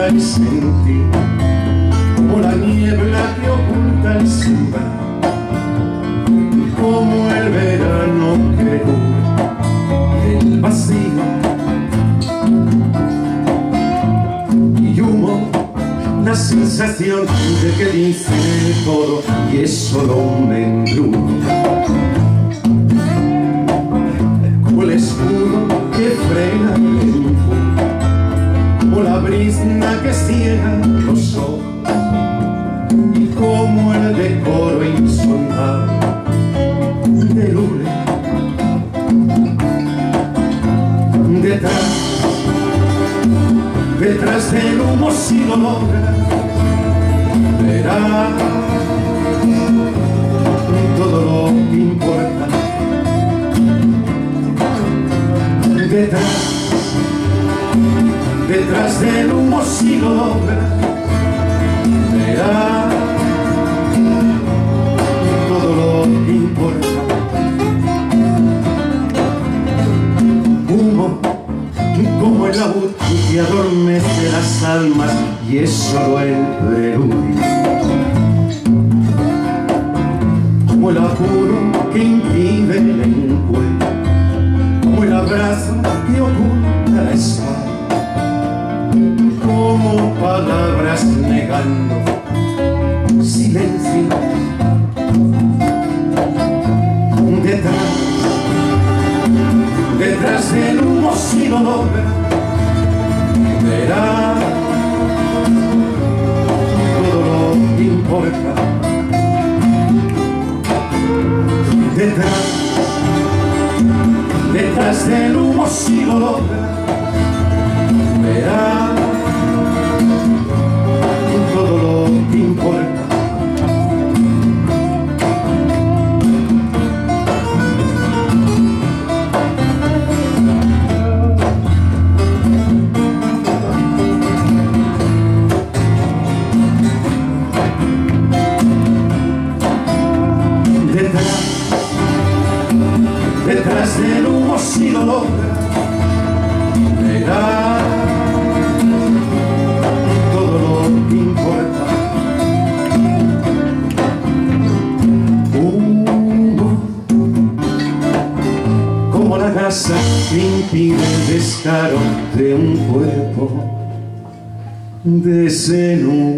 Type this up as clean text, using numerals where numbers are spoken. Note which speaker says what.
Speaker 1: oculta el sentir, como la niebla que oculta el sembrar, como el verano que cubre el vacío, y humo, la sensación de que dice todo y es solo un mendrugo, como el escudo que frena el empuje, como la brisna que ciega los ojos, y como el decoro insondable del hule. Detrás del humo, si lo logra, verá todo lo que importa. Detrás del humo, si lo logra, verá todo lo que importa. Humo como el laúd que adormece las almas y es solo el preludio, como el apuro que impide el encuentro, como el abrazo que oculta la espalda, como palabras negando silencio. Detrás del humo, si lo logra, verá todo lo que importa. Detrás del humo, si lo logra, verá todo lo que importa. Detrás del humo, si lo logra, verá todo lo que importa. Humo, como la gasa que impide el descaro de un cuerpo desnudo.